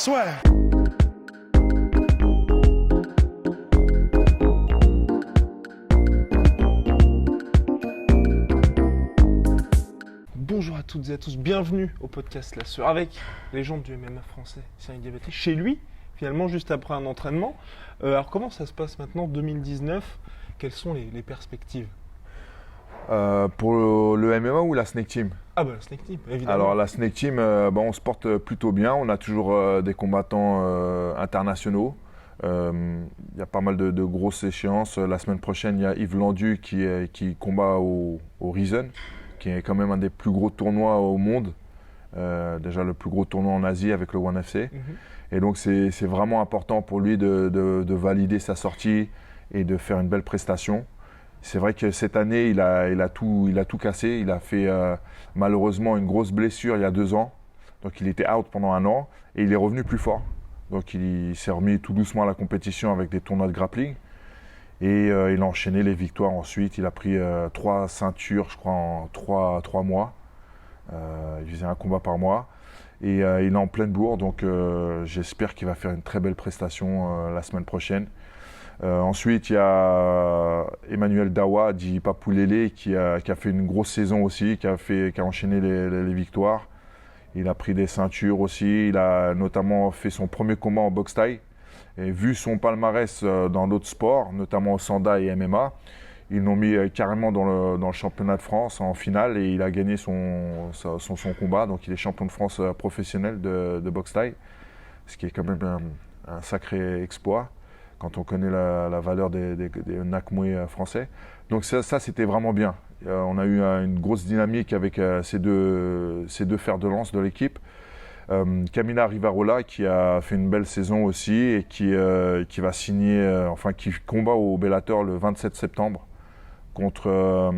Swag. Bonjour à toutes et à tous, bienvenue au podcast La Sueur avec légende du MMA français, Cyril Diabaté, chez lui, finalement juste après un entraînement. Alors comment ça se passe maintenant, 2019 ? Quelles sont les perspectives ? Pour le MMA ou la Snake Team? Ah bah la Snake Team, évidemment. Alors la Snake Team, on se porte plutôt bien. On a toujours des combattants internationaux. Il y a pas mal de grosses échéances. La semaine prochaine, il y a Yves Landu qui combat au Rizin, qui est quand même un des plus gros tournois au monde. Déjà le plus gros tournoi en Asie avec le ONE FC. Et donc c'est vraiment important pour lui de valider sa sortie et de faire une belle prestation. C'est vrai que cette année, il a tout cassé. Il a fait malheureusement une grosse blessure il y a 2 ans. Donc il était out pendant 1 an et il est revenu plus fort. Donc il s'est remis tout doucement à la compétition avec des tournois de grappling. Et il a enchaîné les victoires ensuite. Il a pris 3 ceintures, je crois, en 3 mois. Il faisait un combat par mois. Et il est en pleine bourre. Donc j'espère qu'il va faire une très belle prestation la semaine prochaine. Ensuite, il y a Emmanuel Dawa, dit Papulele, qui a fait une grosse saison aussi, qui a enchaîné les victoires. Il a pris des ceintures aussi. Il a notamment fait son premier combat en boxe thaï. Et vu son palmarès dans d'autres sports, notamment au Sanda et MMA, ils l'ont mis carrément dans le championnat de France en finale et il a gagné son combat. Donc il est champion de France professionnel de boxe thaï, ce qui est quand même un sacré exploit quand on connaît la valeur des Nakmoué français. Donc ça c'était vraiment bien. On a eu une grosse dynamique avec ces deux fers de lance de l'équipe. Camila Rivarola qui a fait une belle saison aussi et qui va signer, qui combat au Bellator le 27 septembre contre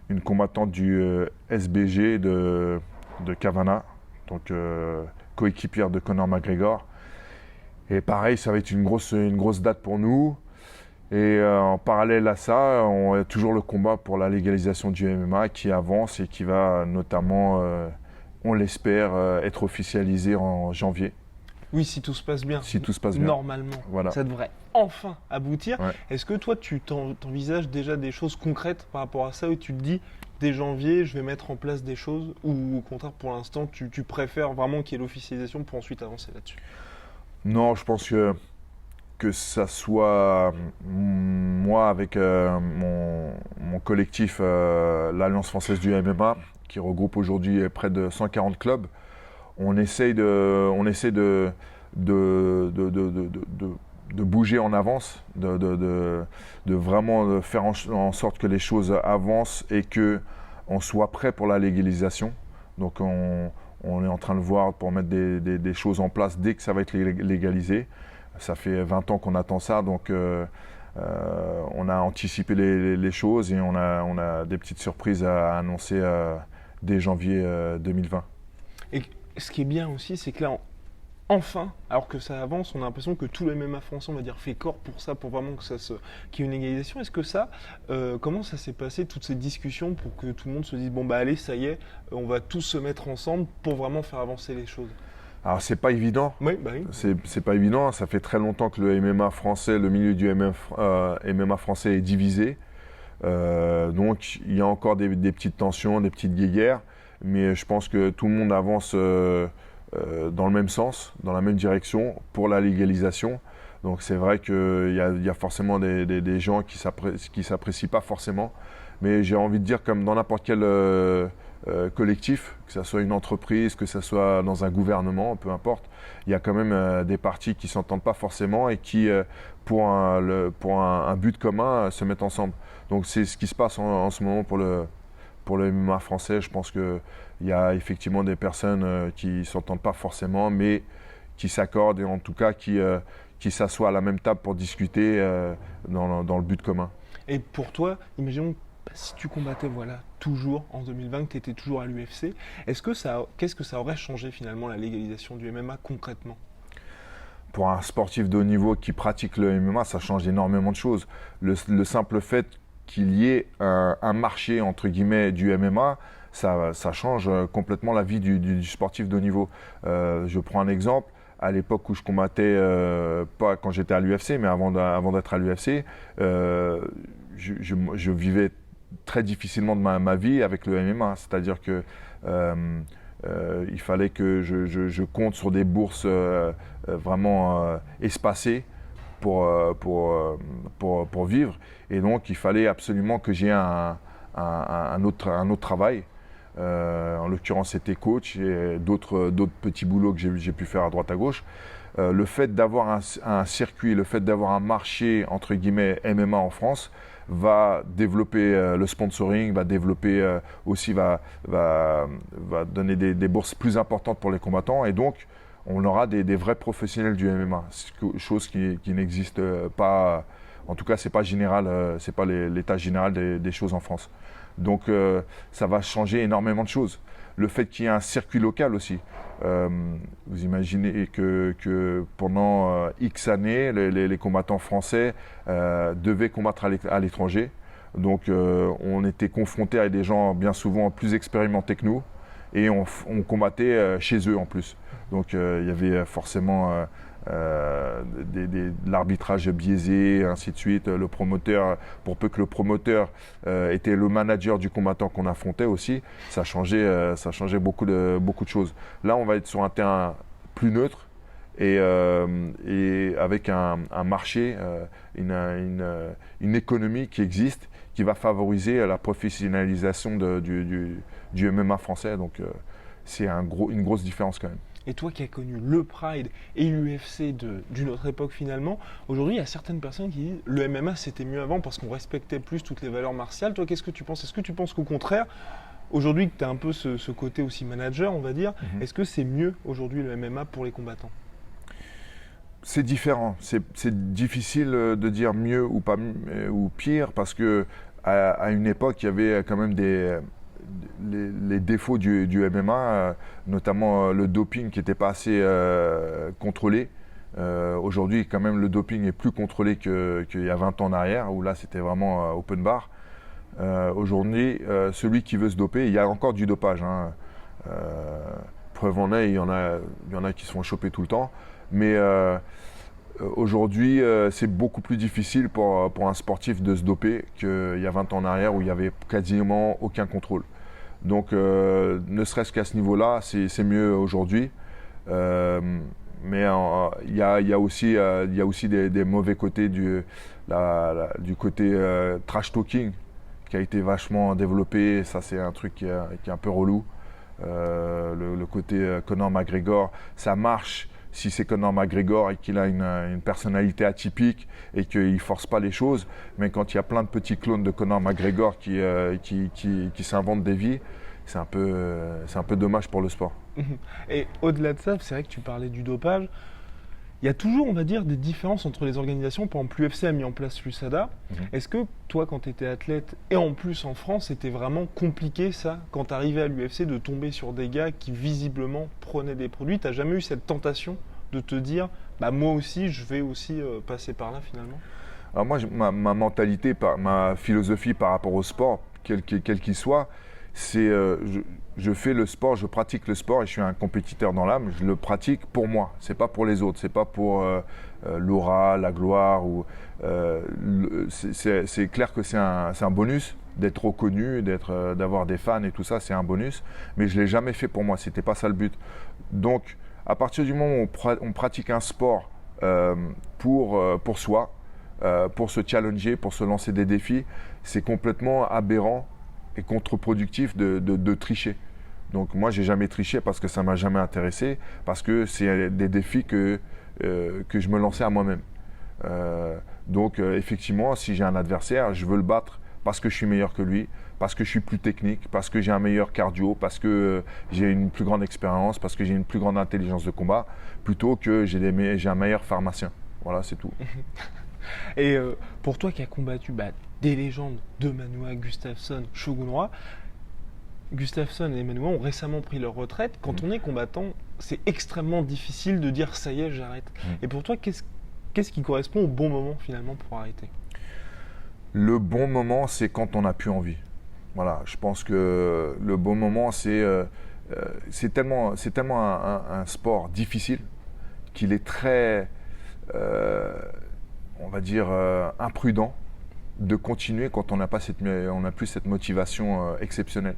une combattante du SBG de Cavana, donc coéquipière de Conor McGregor. Et pareil, ça va être une grosse date pour nous. Et en parallèle à ça, on a toujours le combat pour la légalisation du MMA qui avance et qui va notamment, on l'espère, être officialisé en janvier. Oui, si tout se passe bien. Si tout se passe bien. Normalement, voilà. Ça devrait enfin aboutir. Ouais. Est-ce que toi, tu t'envisages déjà des choses concrètes par rapport à ça, où tu te dis, dès janvier, je vais mettre en place des choses, ou au contraire, pour l'instant, tu préfères vraiment qu'il y ait l'officialisation pour ensuite avancer là-dessus ? Non, je pense que ça soit moi avec mon collectif, l'Alliance française du MMA, qui regroupe aujourd'hui près de 140 clubs. On essaye de bouger en avance, de vraiment faire en sorte que les choses avancent et qu'on soit prêt pour la légalisation. Donc on est en train de voir pour mettre des choses en place dès que ça va être légalisé. Ça fait 20 ans qu'on attend ça, donc on a anticipé les choses et on a des petites surprises à annoncer dès janvier 2020. Et ce qui est bien aussi, c'est que là, enfin, alors que ça avance, on a l'impression que tout le MMA français, on va dire, fait corps pour ça, pour vraiment qu'il y ait une égalisation. Est-ce que ça, comment ça s'est passé, toutes ces discussions, pour que tout le monde se dise, bon bah allez, ça y est, on va tous se mettre ensemble pour vraiment faire avancer les choses ? Alors c'est pas évident. Oui, bah oui. C'est pas évident. Ça fait très longtemps que le MMA français, le milieu du MMA français est divisé. Donc il y a encore des petites tensions, des petites guéguerres, mais je pense que tout le monde avance dans le même sens, dans la même direction pour la légalisation. Donc c'est vrai qu'il y a forcément des gens qui s'apprécient pas forcément, mais j'ai envie de dire comme dans n'importe quel collectif, que ce soit une entreprise, que ce soit dans un gouvernement, peu importe, il y a quand même des partis qui ne s'entendent pas forcément et qui, pour un but commun, se mettent ensemble. Donc c'est ce qui se passe en ce moment pour le MMA français. Je pense qu'il y a effectivement des personnes qui ne s'entendent pas forcément, mais qui s'accordent et en tout cas qui s'assoient à la même table pour discuter dans le but commun. Et pour toi, imaginons si tu combattais toujours en 2020, que tu étais toujours à l'UFC, qu'est-ce que ça aurait changé finalement la légalisation du MMA concrètement ? Pour un sportif de haut niveau qui pratique le MMA, ça change énormément de choses. Le simple fait qu'il y ait un marché entre guillemets du MMA, ça change complètement la vie du sportif de haut niveau. Je prends un exemple. à l'époque où je combattais, pas quand j'étais à l'UFC, mais avant d'être à l'UFC, je vivais très difficilement de ma vie avec le MMA. C'est-à-dire que il fallait que je compte sur des bourses vraiment espacées pour vivre. Et donc, il fallait absolument que j'ai un autre travail. En l'occurrence, c'était coach et d'autres petits boulots que j'ai pu faire à droite à gauche. Le fait d'avoir un circuit, le fait d'avoir un marché, entre guillemets, MMA en France, va développer le sponsoring, va développer aussi, va donner des bourses plus importantes pour les combattants. Et donc, on aura des vrais professionnels du MMA, chose qui n'existe pas. En tout cas, c'est pas général, c'est pas l'état général des choses en France. Donc, ça va changer énormément de choses. Le fait qu'il y ait un circuit local aussi. Vous imaginez que pendant X années, les combattants français devaient combattre à l'étranger. Donc, on était confrontés à des gens bien souvent plus expérimentés que nous et on combattait chez eux en plus. Donc, il y avait forcément de l'arbitrage biaisé, ainsi de suite. Le promoteur, pour peu que le promoteur était le manager du combattant qu'on affrontait aussi, ça changeait beaucoup de choses. Là, on va être sur un terrain plus neutre et avec un marché, une économie qui existe, qui va favoriser la professionnalisation du MMA français. Donc, c'est une grosse différence quand même. Et toi qui as connu le Pride et l'UFC d'une autre époque finalement, aujourd'hui il y a certaines personnes qui disent le MMA c'était mieux avant parce qu'on respectait plus toutes les valeurs martiales. Toi qu'est-ce que tu penses? Est-ce que tu penses qu'au contraire, aujourd'hui que tu as un peu ce côté aussi manager on va dire, est-ce que c'est mieux aujourd'hui le MMA pour les combattants? C'est différent, c'est difficile de dire mieux ou pas ou pire parce que à une époque il y avait quand même les défauts du MMA, notamment le doping qui n'était pas assez contrôlé. Aujourd'hui, quand même, le doping est plus contrôlé qu'il y a 20 ans en arrière, où là, c'était vraiment open bar. Aujourd'hui, celui qui veut se doper, il y a encore du dopage. Hein. Preuve en est, il y en a qui se font choper tout le temps. Mais aujourd'hui, c'est beaucoup plus difficile pour un sportif de se doper qu'il y a 20 ans en arrière, où il n'y avait quasiment aucun contrôle. Donc, ne serait-ce qu'à ce niveau-là, c'est mieux aujourd'hui. Mais il y a aussi des mauvais côtés du côté trash talking qui a été vachement développé. Ça, c'est un truc qui est un peu relou. Le côté Conor McGregor, ça marche si c'est Conor McGregor et qu'il a une personnalité atypique et qu'il ne force pas les choses. Mais quand il y a plein de petits clones de Conor McGregor qui s'inventent des vies, c'est un peu dommage pour le sport. Et au-delà de ça, c'est vrai que tu parlais du dopage. Il y a toujours, on va dire, des différences entre les organisations. Par exemple, l'UFC a mis en place l'USADA. Est-ce que toi, quand tu étais athlète, et en plus en France, c'était vraiment compliqué ça, quand tu arrivais à l'UFC, de tomber sur des gars qui visiblement prenaient des produits? Tu n'as jamais eu cette tentation de te dire, bah, moi aussi, je vais aussi passer par là finalement? Alors moi, ma mentalité, ma philosophie par rapport au sport, quel qu'il soit, c'est je fais le sport, je pratique le sport et je suis un compétiteur dans l'âme. Je le pratique pour moi, c'est pas pour les autres, c'est pas pour l'aura, la gloire. C'est clair que c'est un bonus d'être reconnu, d'avoir des fans et tout ça, c'est un bonus. Mais je l'ai jamais fait pour moi, c'était pas ça le but. Donc, à partir du moment où on pratique un sport pour soi, pour se challenger, pour se lancer des défis, c'est complètement aberrant et contre-productif de tricher. Donc moi, j'ai jamais triché parce que ça m'a jamais intéressé, parce que c'est des défis que je me lançais à moi-même. Donc effectivement, si j'ai un adversaire, je veux le battre parce que je suis meilleur que lui, parce que je suis plus technique, parce que j'ai un meilleur cardio, parce que j'ai une plus grande expérience, parce que j'ai une plus grande intelligence de combat, plutôt que j'ai un meilleur pharmacien. Voilà, c'est tout. Et pour toi qui as combattu des légendes de Manuwa, Gustafsson, Shogun Roi, Gustafsson et Manuwa ont récemment pris leur retraite. Quand on est combattant, c'est extrêmement difficile de dire ça y est, j'arrête. Et pour toi, qu'est-ce qui correspond au bon moment finalement pour arrêter? Le bon moment, c'est quand on n'a plus envie. Voilà, je pense que le bon moment, c'est tellement un sport difficile qu'il est très, on va dire, imprudent de continuer quand on n'a plus cette motivation exceptionnelle.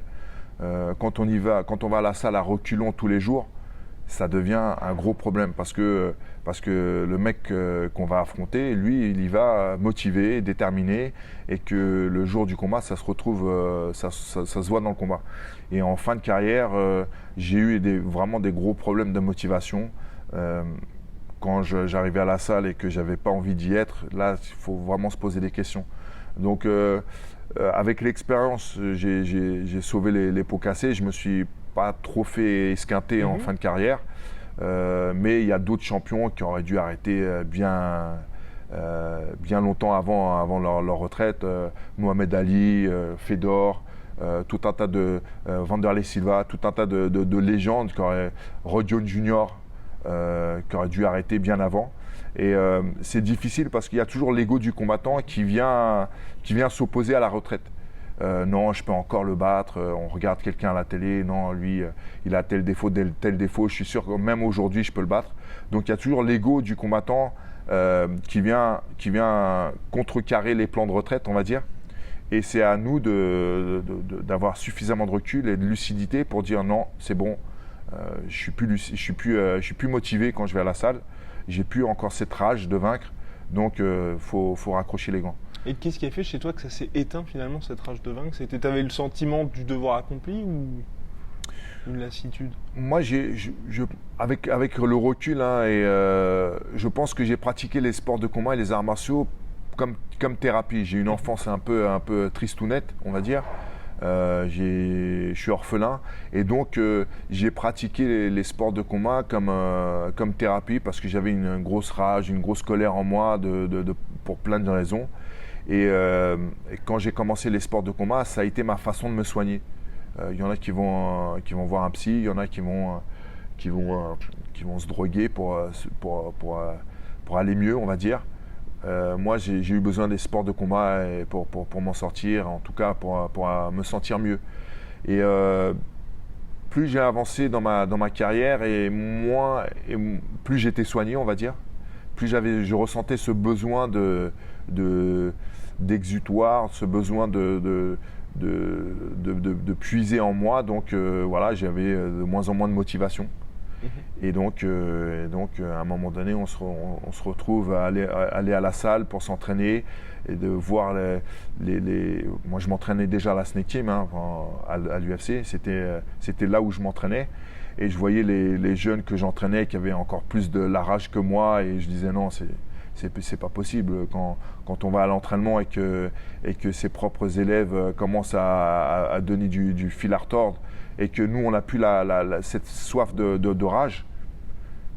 Quand on va à la salle à reculons tous les jours, ça devient un gros problème parce que le mec qu'on va affronter, lui, il y va motivé, déterminé, et que le jour du combat, ça se retrouve, ça se voit dans le combat. Et en fin de carrière, j'ai eu vraiment des gros problèmes de motivation. Quand j'arrivais à la salle et que j'avais pas envie d'y être, là, il faut vraiment se poser des questions. Donc, avec l'expérience, j'ai sauvé les pots cassés. Je me suis pas trop fait esquinter en fin de carrière, mais il y a d'autres champions qui auraient dû arrêter bien longtemps avant leur retraite. Mohamed Ali, Fedor, tout un tas de Wanderlei Silva, tout un tas de légendes, Roy Jones Jr. Qui aurait dû arrêter bien avant. Et c'est difficile parce qu'il y a toujours l'ego du combattant qui vient s'opposer à la retraite. Non, je peux encore le battre, on regarde quelqu'un à la télé, non, lui, il a tel défaut, tel défaut, je suis sûr que même aujourd'hui, je peux le battre. Donc il y a toujours l'ego du combattant qui vient contrecarrer les plans de retraite, on va dire. Et c'est à nous d'avoir suffisamment de recul et de lucidité pour dire non, c'est bon, je suis plus motivé quand je vais à la salle, j'ai plus encore cette rage de vaincre, donc faut raccrocher les gants. Et qu'est-ce qui a fait chez toi que ça s'est éteint finalement, cette rage de vaincre? T'avais le sentiment du devoir accompli ou une lassitude? Moi, avec le recul, hein, et je pense que j'ai pratiqué les sports de combat et les arts martiaux comme thérapie. J'ai eu une enfance un peu tristounette, on va dire. Je suis orphelin et donc j'ai pratiqué les sports de combat comme thérapie parce que j'avais une grosse rage, une grosse colère en moi pour plein de raisons. Et quand j'ai commencé les sports de combat, ça a été ma façon de me soigner. Il y en a qui vont voir un psy, il y en a qui vont se droguer pour aller mieux, on va dire. Moi, j'ai eu besoin des sports de combat pour m'en sortir, en tout cas pour me sentir mieux. Et plus j'ai avancé dans ma carrière et plus j'étais soigné, on va dire, plus je ressentais ce besoin d'exutoire, ce besoin de puiser en moi. Donc voilà, j'avais de moins en moins de motivation. Et donc, à un moment donné, on se retrouve à aller à la salle pour s'entraîner et de voir Moi, je m'entraînais déjà à la Snake Team, hein, à l'UFC. C'était là où je m'entraînais. Et je voyais les jeunes que j'entraînais qui avaient encore plus de la rage que moi. Et je disais non, c'est pas possible. Quand on va à l'entraînement et que ses propres élèves commencent à donner du fil à retordre, et que nous, on n'a plus cette soif de rage.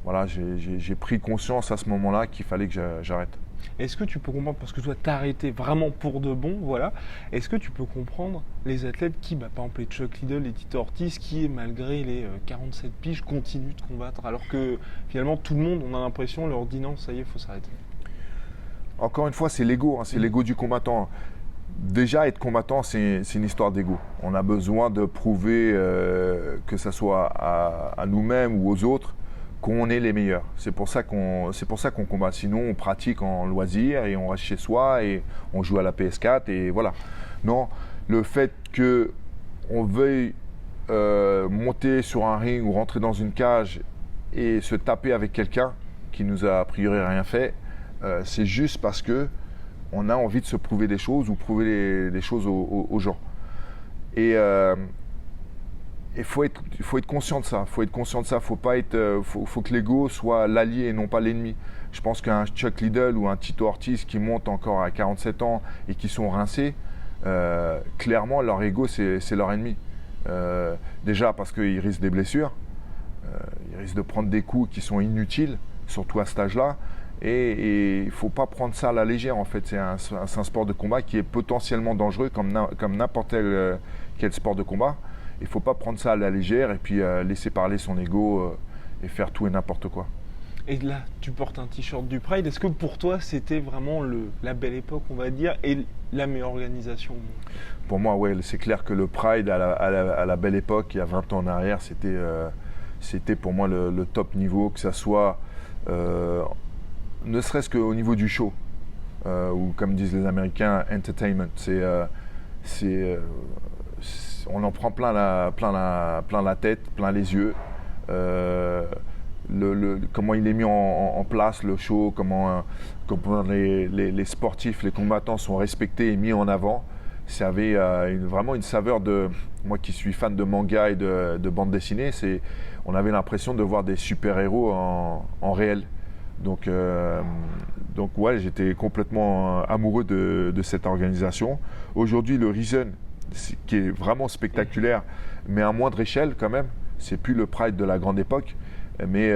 Voilà, j'ai pris conscience à ce moment-là qu'il fallait que j'arrête. Est-ce que tu peux comprendre, parce que toi, t'as arrêté vraiment pour de bon, voilà. Est-ce que tu peux comprendre les athlètes qui, par exemple, les Chuck Liddell et Tito Ortiz, qui, malgré les 47 piges, continuent de combattre, alors que finalement, tout le monde, on a l'impression, leur dit non, ça y est, il faut s'arrêter? Encore une fois, c'est l'ego, hein, c'est l'ego du combattant. Déjà, être combattant, c'est une histoire d'ego. On a besoin de prouver, que ce soit à nous-mêmes ou aux autres, qu'on est les meilleurs. C'est pour ça qu'on combat. Sinon, on pratique en loisir et on reste chez soi et on joue à la PS4 et voilà. Non, le fait qu'on veuille monter sur un ring ou rentrer dans une cage et se taper avec quelqu'un qui nous a priori rien fait, c'est juste parce que on a envie de se prouver des choses ou prouver des choses aux gens. Et il faut être conscient de ça. Faut que l'ego soit l'allié et non pas l'ennemi. Je pense qu'un Chuck Liddell ou un Tito Ortiz qui montent encore à 47 ans et qui sont rincés, clairement leur ego c'est leur ennemi. Déjà parce qu'ils risquent des blessures, ils risquent de prendre des coups qui sont inutiles, surtout à cet âge-là. Et il ne faut pas prendre ça à la légère en fait. C'est un sport de combat qui est potentiellement dangereux comme n'importe quel sport de combat. Il ne faut pas prendre ça à la légère et puis laisser parler son ego et faire tout et n'importe quoi. Et là, tu portes un t-shirt du Pride. Est-ce que pour toi, c'était vraiment la belle époque, on va dire, et la meilleure organisation? Pour moi, ouais, c'est clair que le Pride à la belle époque, il y a 20 ans en arrière, c'était pour moi le top niveau, que ça soit ne serait-ce qu'au niveau du show, ou comme disent les Américains, entertainment. On en prend plein la tête, plein les yeux. Comment il est mis en place le show, comment les sportifs, les combattants sont respectés et mis en avant. Ça avait vraiment une saveur de... Moi qui suis fan de manga et de bande dessinée, on avait l'impression de voir des super-héros en réel. Donc ouais, j'étais complètement amoureux de cette organisation. Aujourd'hui, le Rizin, qui est vraiment spectaculaire, mais à moindre échelle quand même, c'est plus le Pride de la grande époque. Mais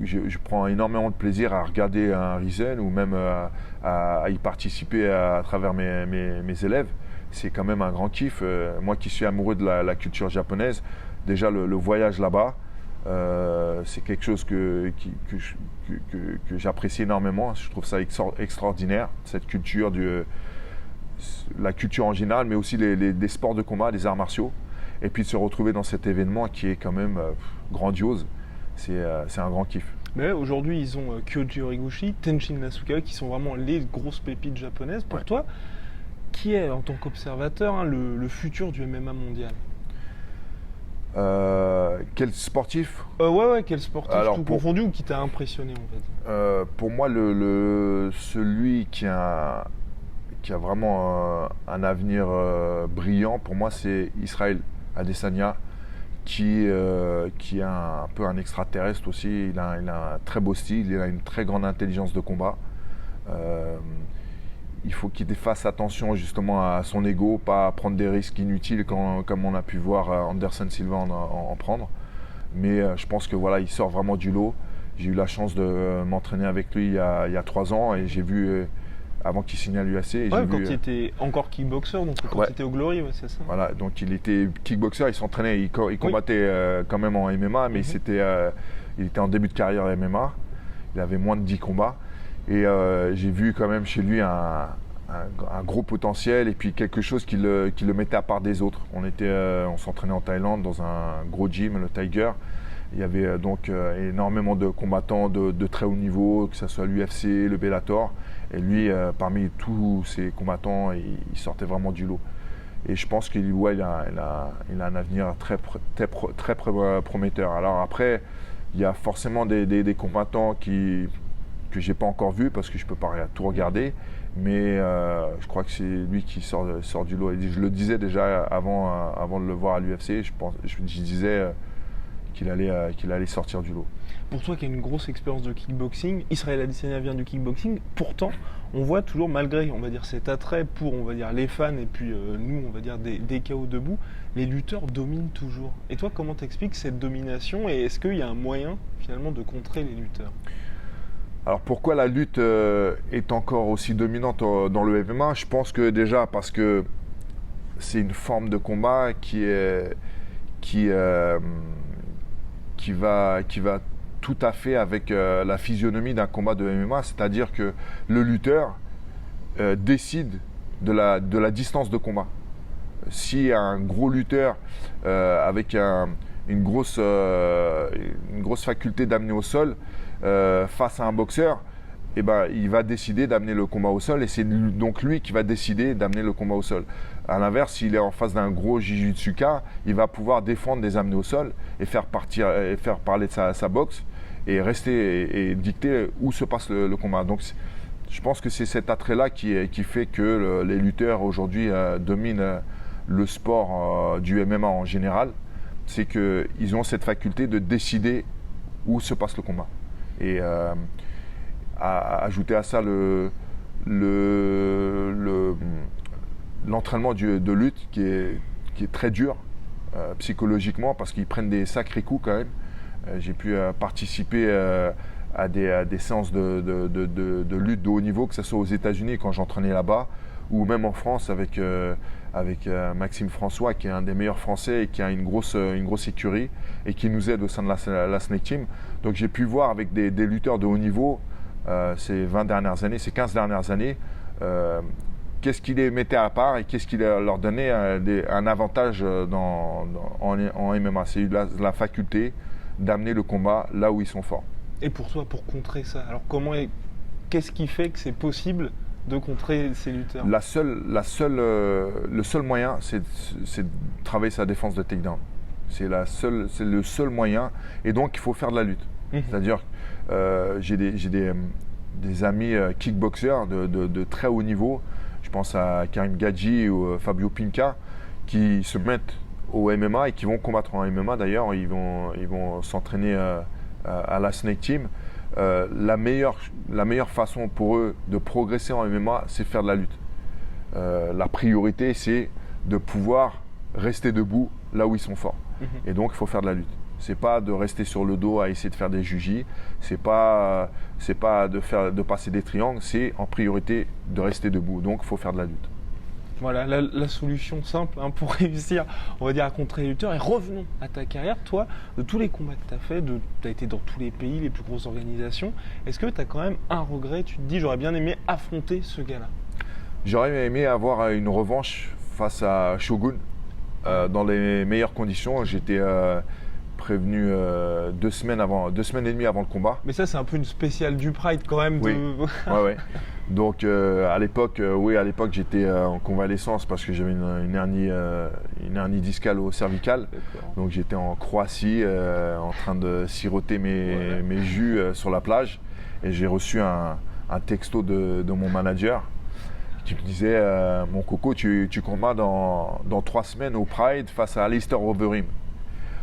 je prends énormément de plaisir à regarder un Rizin ou même à y participer à travers mes élèves. C'est quand même un grand kiff. Moi qui suis amoureux de la culture japonaise, déjà le voyage là-bas, c'est quelque chose que j'apprécie énormément. Je trouve ça extraordinaire, cette culture, la culture en général, mais aussi les sports de combat, les arts martiaux. Et puis de se retrouver dans cet événement qui est quand même grandiose. C'est un grand kiff. Mais aujourd'hui, ils ont Kyoji Horiguchi, Tenshin Nasukawa, qui sont vraiment les grosses pépites japonaises. Pour toi, qui est, en tant qu'observateur, le futur du MMA mondial? Quel sportif? Ouais, quel sportif, tout confondu, ou qui t'a impressionné en fait? Pour moi, celui qui a vraiment un avenir brillant, pour moi, c'est Israël Adesanya, qui est un peu un extraterrestre aussi. Il a un très beau style, il a une très grande intelligence de combat. Il faut qu'il fasse attention justement à son ego, pas prendre des risques inutiles comme on a pu voir Anderson Silva en prendre. Mais je pense que voilà, il sort vraiment du lot. J'ai eu la chance de m'entraîner avec lui il y a 3 ans et j'ai vu avant qu'il signe à l'UFC. Ouais, quand il était encore kickboxer, donc quand il était au Glory, c'est ça. Voilà, donc il était kickboxer, il s'entraînait, il combattait quand même en MMA, mais il était en début de carrière en MMA. Il avait moins de 10 combats. Et j'ai vu quand même chez lui un gros potentiel et puis quelque chose qui le mettait à part des autres. On s'entraînait en Thaïlande dans un gros gym, le Tiger. Il y avait donc énormément de combattants de très haut niveau, que ce soit l'UFC, le Bellator. Et lui, parmi tous ces combattants, il sortait vraiment du lot. Et je pense qu'il a un avenir très prometteur. Alors après, il y a forcément des combattants que je n'ai pas encore vus parce que je ne peux pas tout regarder. Mais je crois que c'est lui qui sort du lot. Et je le disais déjà avant de le voir à l'UFC, je disais qu'il allait sortir du lot. Pour toi qui as une grosse expérience de kickboxing, Israël Adesanya vient du kickboxing, pourtant on voit toujours, malgré on va dire cet attrait pour on va dire les fans et puis nous on va dire des KO debout, les lutteurs dominent toujours. Et toi comment t'expliques cette domination et est-ce qu'il y a un moyen finalement de contrer les lutteurs? Alors pourquoi la lutte est encore aussi dominante dans le MMA? Je pense que déjà parce que c'est une forme de combat qui va tout à fait avec la physionomie d'un combat de MMA, c'est-à-dire que le lutteur décide de la distance de combat. Si un gros lutteur avec une grosse faculté d'amener au sol face à un boxeur, eh ben, il va décider d'amener le combat au sol et c'est donc lui qui va décider d'amener le combat au sol. A l'inverse, s'il est en face d'un gros jujutsuka, il va pouvoir défendre des amener au sol et faire parler de sa boxe et rester et dicter où se passe le combat. Donc je pense que c'est cet attrait-là qui fait que les lutteurs aujourd'hui dominent le sport du MMA en général. C'est qu'ils ont cette faculté de décider où se passe le combat. Et ajouter à ça l'entraînement de lutte qui est très dur psychologiquement parce qu'ils prennent des sacrés coups quand même. J'ai pu participer à des séances de lutte de haut niveau, que ce soit aux États-Unis quand j'entraînais là-bas ou même en France avec Maxime François qui est un des meilleurs Français et qui a une grosse écurie et qui nous aide au sein de la Snake Team. Donc j'ai pu voir avec des lutteurs de haut niveau ces 20 dernières années, ces 15 dernières années, qu'est-ce qui les mettait à part et qu'est-ce qui leur donnait un avantage en MMA. C'est la faculté d'amener le combat là où ils sont forts. Et pour toi, pour contrer ça, alors qu'est-ce qui fait que c'est possible de contrer ces lutteurs? Le seul moyen, c'est de travailler sa défense de takedown. C'est le seul moyen. Et donc, il faut faire de la lutte. C'est-à-dire, j'ai des amis kickboxers de très haut niveau. Je pense à Karim Gadji ou Fabio Pinca qui se mettent au MMA et qui vont combattre en MMA. D'ailleurs, ils vont s'entraîner à la Snake Team. La meilleure façon pour eux de progresser en MMA, c'est faire de la lutte. La priorité, c'est de pouvoir rester debout là où ils sont forts. Et donc, il faut faire de la lutte. C'est pas de rester sur le dos à essayer de faire des jujis. C'est pas de passer des triangles. C'est en priorité de rester debout. Donc, il faut faire de la lutte. Voilà, la solution simple pour réussir, on va dire, à contrer les lutteurs. Et revenons à ta carrière. Toi, de tous les combats que tu as fait, tu as été dans tous les pays, les plus grosses organisations. Est-ce que tu as quand même un regret? Tu te dis, j'aurais bien aimé affronter ce gars-là. J'aurais aimé avoir une revanche face à Shogun dans les meilleures conditions. J'étais prévenu 2 semaines et demie avant le combat. Mais ça, c'est un peu une spéciale du Pride quand même. Oui. Ouais. Donc à l'époque, j'étais en convalescence parce que j'avais une hernie discale au cervical. Donc j'étais en Croatie en train de siroter mes jus sur la plage et j'ai reçu un texto de mon manager qui me disait mon coco, tu combats dans 3 semaines au Pride face à Alistair Overeem.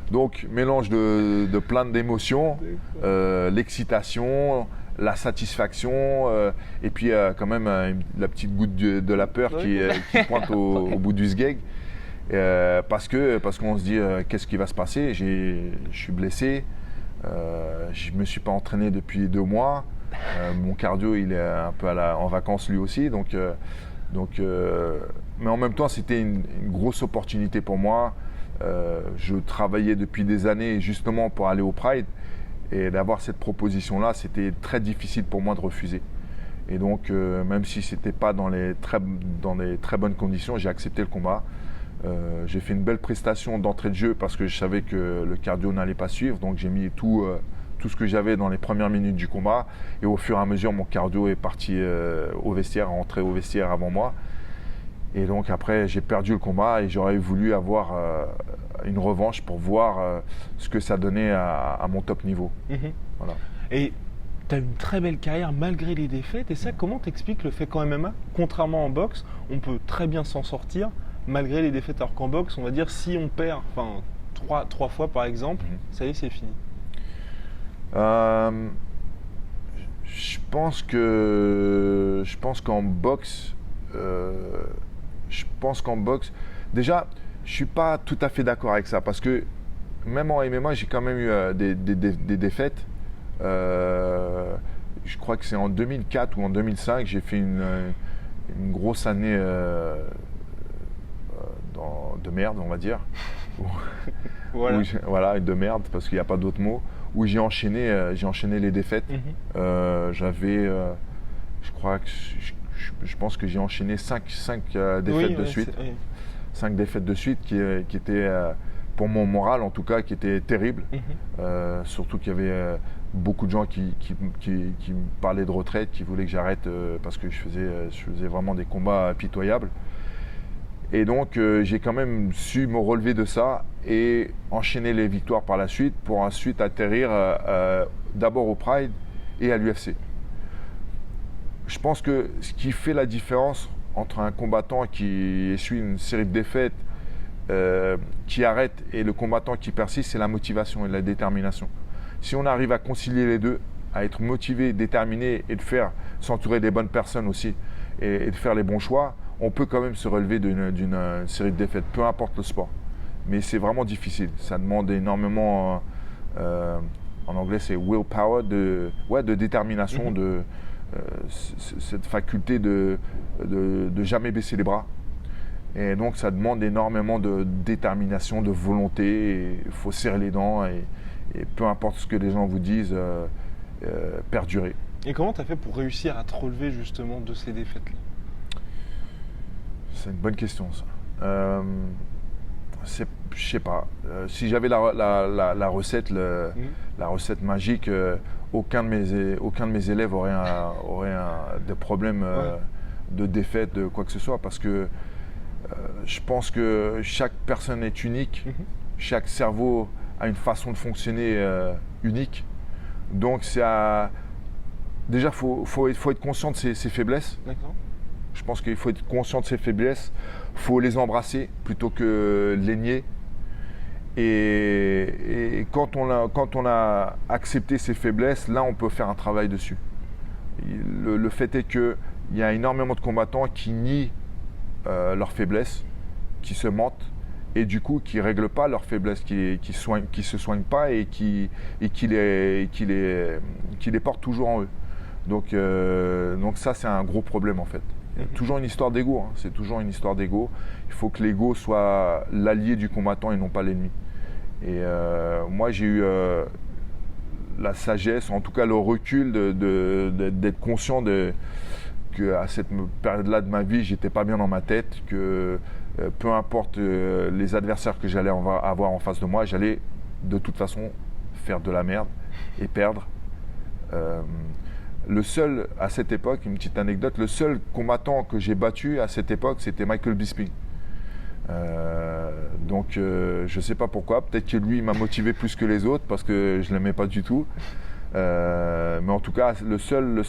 Donc mélange de plein d'émotions, l'excitation, la satisfaction et puis quand même la petite goutte de la peur qui pointe au bout du sgeg. Parce qu'on se dit qu'est-ce qui va se passer. Je suis blessé, je ne me suis pas entraîné depuis 2 mois. Mon cardio il est un peu en vacances lui aussi. Mais en même temps c'était une grosse opportunité pour moi. Je travaillais depuis des années justement pour aller au Pride et d'avoir cette proposition-là, c'était très difficile pour moi de refuser. Et donc, même si ce n'était pas dans les très bonnes conditions, j'ai accepté le combat. J'ai fait une belle prestation d'entrée de jeu parce que je savais que le cardio n'allait pas suivre. Donc, j'ai mis tout ce que j'avais dans les premières minutes du combat. Et au fur et à mesure, mon cardio est parti au vestiaire, rentré au vestiaire avant moi. Et donc après, j'ai perdu le combat et j'aurais voulu avoir une revanche pour voir ce que ça donnait à mon top niveau. Voilà. Et tu as une très belle carrière malgré les défaites. Et ça, comment t'expliques le fait qu'en MMA, contrairement en boxe, on peut très bien s'en sortir malgré les défaites? Alors qu'en boxe, on va dire si on perd trois fois par exemple, ça y est, c'est fini. Je pense qu'en boxe, déjà, je ne suis pas tout à fait d'accord avec ça parce que même en MMA, j'ai quand même eu des défaites. Je crois que c'est en 2004 ou en 2005, j'ai fait une grosse année de merde, on va dire. Voilà, de merde parce qu'il n'y a pas d'autre mot. Où j'ai enchaîné les défaites. Je pense que j'ai enchaîné 5 défaites de suite. 5 défaites de suite qui étaient, pour mon moral en tout cas, qui étaient terribles. Surtout qu'il y avait beaucoup de gens qui me parlaient de retraite, qui voulaient que j'arrête parce que je faisais vraiment des combats pitoyables. Et donc j'ai quand même su me relever de ça et enchaîner les victoires par la suite pour ensuite atterrir d'abord au Pride et à l'UFC. Je pense que ce qui fait la différence entre un combattant qui essuie une série de défaites, qui arrête, et le combattant qui persiste, c'est la motivation et la détermination. Si on arrive à concilier les deux, à être motivé, déterminé et de s'entourer des bonnes personnes aussi et de faire les bons choix, on peut quand même se relever d'une série de défaites, peu importe le sport. Mais c'est vraiment difficile. Ça demande énormément, en anglais c'est willpower, de détermination, cette faculté de jamais baisser les bras. Et donc ça demande énormément de détermination, de volonté. Il faut serrer les dents et peu importe ce que les gens vous disent, perdurer. Et comment tu as fait pour réussir à te relever justement de ces défaites-là? C'est une bonne question, ça. Je sais pas. Si j'avais la recette, la recette magique, aucun de mes élèves aurait des problèmes de défaite, de quoi que ce soit, parce que je pense que chaque personne est unique, chaque cerveau a une façon de fonctionner unique. Donc déjà, faut être conscient de ses faiblesses. D'accord. Je pense qu'il faut être conscient de ses faiblesses, il faut les embrasser plutôt que les nier. Et quand on a accepté ses faiblesses, là on peut faire un travail dessus. Le fait est qu'il y a énormément de combattants qui nient leurs faiblesses, qui se mentent et du coup qui ne règlent pas leurs faiblesses, qui se soignent pas et qui les portent toujours en eux. Donc ça c'est un gros problème en fait. Toujours une histoire d'ego, hein. C'est toujours une histoire d'ego. Il faut que l'ego soit l'allié du combattant et non pas l'ennemi. Et moi j'ai eu la sagesse, en tout cas le recul d'être conscient qu'à cette période-là de ma vie, j'étais pas bien dans ma tête, que peu importe les adversaires que j'allais avoir en face de moi, j'allais de toute façon faire de la merde et perdre. Le seul, à cette époque, une petite anecdote, le seul combattant que j'ai battu à cette époque, c'était Michael Bisping. Donc je ne sais pas pourquoi, peut-être que lui il m'a motivé plus que les autres parce que je ne l'aimais pas du tout. Mais en tout cas, le seul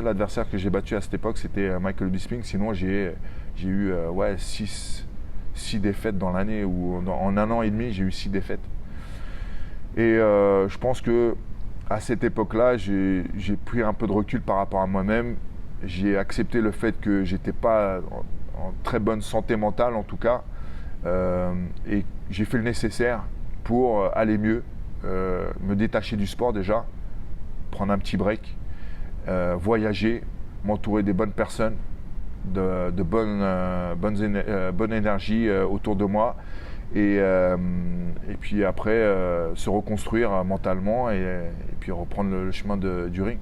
adversaire que j'ai battu à cette époque, c'était Michael Bisping. Sinon, j'ai eu 6 défaites dans l'année, ou en un an et demi, j'ai eu 6 défaites. Et je pense que à cette époque-là, j'ai pris un peu de recul par rapport à moi-même. J'ai accepté le fait que j'étais pas en très bonne santé mentale, en tout cas, et j'ai fait le nécessaire pour aller mieux, me détacher du sport déjà, prendre un petit break, voyager, m'entourer des bonnes personnes, de bonne énergie autour de moi, et puis après se reconstruire mentalement et puis reprendre le chemin du ring.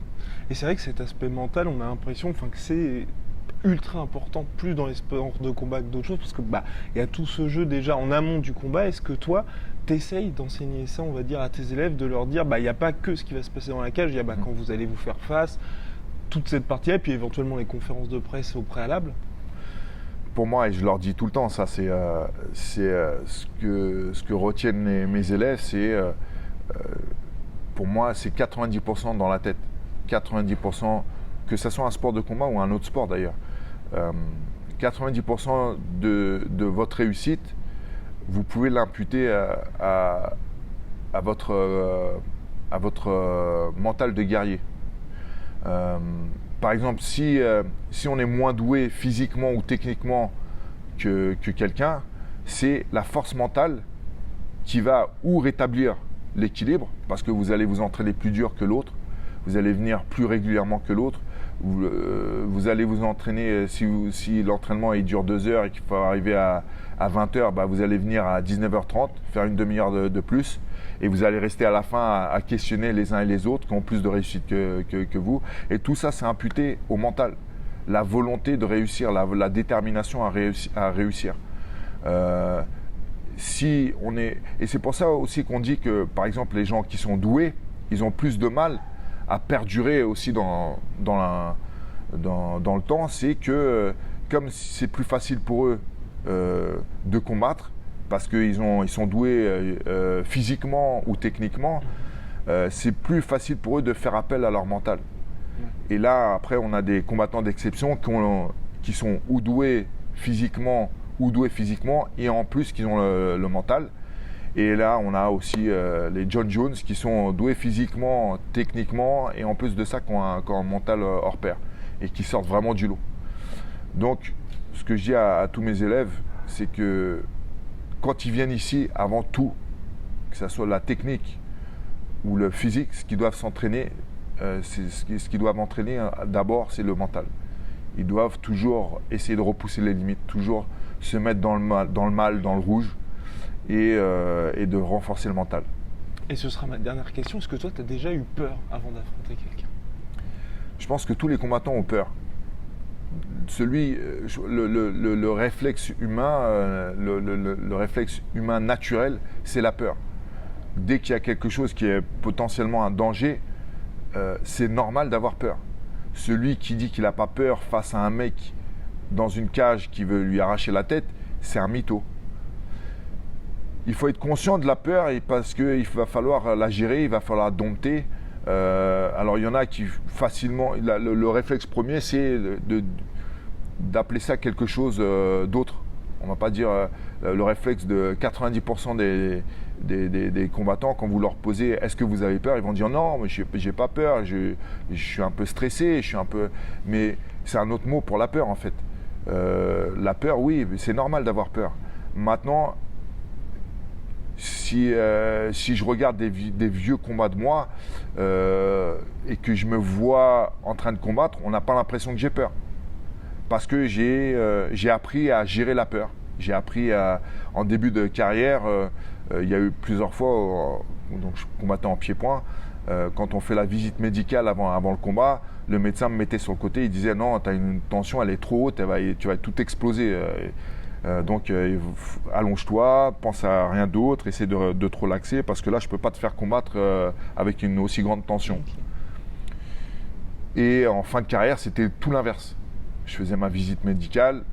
Et c'est vrai que cet aspect mental, on a l'impression que c'est ultra important, plus dans les sports de combat que d'autres choses, parce que y a tout ce jeu déjà en amont du combat. Est-ce que toi, t'essayes d'enseigner ça, on va dire, à tes élèves, de leur dire, il n'y a pas que ce qui va se passer dans la cage, il y a quand vous allez vous faire face, toute cette partie-là, puis éventuellement les conférences de presse au préalable? Pour moi, et je leur dis tout le temps, ça c'est ce que retiennent mes élèves, c'est pour moi c'est 90% dans la tête. 90%, que ce soit un sport de combat ou un autre sport d'ailleurs. 90% de votre réussite, vous pouvez l'imputer à votre mental de guerrier. Par exemple, si on est moins doué physiquement ou techniquement que quelqu'un, c'est la force mentale qui va ou rétablir l'équilibre, parce que vous allez vous entraîner plus dur que l'autre, vous allez venir plus régulièrement que l'autre, vous allez vous entraîner, si l'entraînement dure 2 heures et qu'il faut arriver à 20 heures, vous allez venir à 19h30, faire une demi-heure de plus, et vous allez rester à la fin à questionner les uns et les autres qui ont plus de réussite que vous. Et tout ça, c'est imputé au mental. La volonté de réussir, la détermination à réussir. Et c'est pour ça aussi qu'on dit que, par exemple, les gens qui sont doués, ils ont plus de mal à perdurer aussi dans le temps. C'est que, comme c'est plus facile pour eux de combattre, parce qu'ils sont doués physiquement ou techniquement, c'est plus facile pour eux de faire appel à leur mental. Et là, après, on a des combattants d'exception qui sont ou doués physiquement, et en plus qui ont le mental. Et là, on a aussi les John Jones qui sont doués physiquement, techniquement, et en plus de ça, qui ont un mental hors pair, et qui sortent vraiment du lot. Donc, ce que je dis à tous mes élèves, c'est que quand ils viennent ici, avant tout, que ce soit la technique ou le physique, ce qu'ils doivent s'entraîner, ce qu'ils doivent entraîner d'abord, c'est le mental. Ils doivent toujours essayer de repousser les limites, toujours se mettre dans le mal, dans le rouge, et de renforcer le mental. Et ce sera ma dernière question. Est-ce que toi, tu as déjà eu peur avant d'affronter quelqu'un? Je pense que tous les combattants ont peur. Le réflexe humain, le réflexe humain naturel, c'est la peur. Dès qu'il y a quelque chose qui est potentiellement un danger, c'est normal d'avoir peur. Celui qui dit qu'il n'a pas peur face à un mec dans une cage qui veut lui arracher la tête, c'est un mytho. Il faut être conscient de la peur parce qu'il va falloir la gérer, il va falloir la dompter. Alors il y en a qui facilement, le réflexe premier c'est d'appeler ça quelque chose d'autre. On ne va pas dire le réflexe de 90% des combattants, quand vous leur posez est-ce que vous avez peur, ils vont dire non, mais j'ai pas peur, je suis un peu stressé, mais c'est un autre mot pour la peur en fait. La peur, oui, c'est normal d'avoir peur. Maintenant, si je regarde des vieux combats de moi et que je me vois en train de combattre, on n'a pas l'impression que j'ai peur. Parce que j'ai appris à gérer la peur. J'ai appris en début de carrière, il y a eu plusieurs fois, donc je combattais en pied-point, quand on fait la visite médicale avant le combat, le médecin me mettait sur le côté, il disait non, tu as une tension, elle est trop haute, tu vas tout exploser. Donc allonge-toi, pense à rien d'autre, essaie de te relaxer parce que là je ne peux pas te faire combattre avec une aussi grande tension. Et en fin de carrière, c'était tout l'inverse. Je faisais ma visite médicale,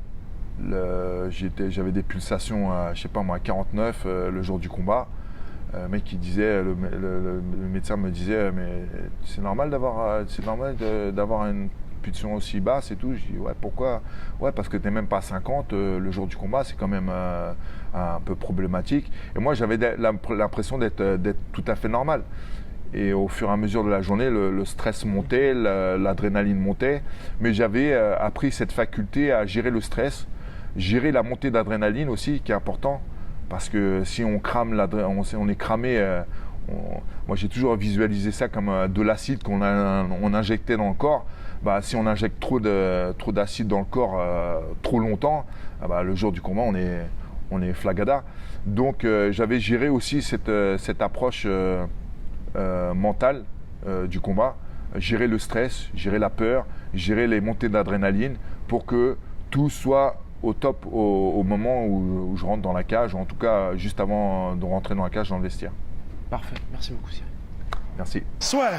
j'avais des pulsations à, je sais pas moi, à 49 le jour du combat. Le mec qui disait, le médecin me disait, mais c'est normal d'avoir une pulsion aussi basse et tout. Je dis ouais, pourquoi? Ouais, parce que t'es même pas à 50 le jour du combat, c'est quand même un peu problématique. Et moi j'avais l'impression d'être tout à fait normal. Et au fur et à mesure de la journée, le stress montait, l'adrénaline montait, mais j'avais appris cette faculté à gérer le stress, gérer la montée d'adrénaline aussi, qui est important, parce que si on crame on est cramé. Moi j'ai toujours visualisé ça comme de l'acide qu'on injectait dans le corps. Bah, si on injecte trop d'acide dans le corps trop longtemps, le jour du combat on est flagada. Donc j'avais géré aussi cette approche mentale du combat, gérer le stress, gérer la peur, gérer les montées d'adrénaline pour que tout soit au top au moment où je rentre dans la cage, ou en tout cas juste avant de rentrer dans la cage dans le vestiaire. Parfait, merci beaucoup Cyril. Merci. Soit.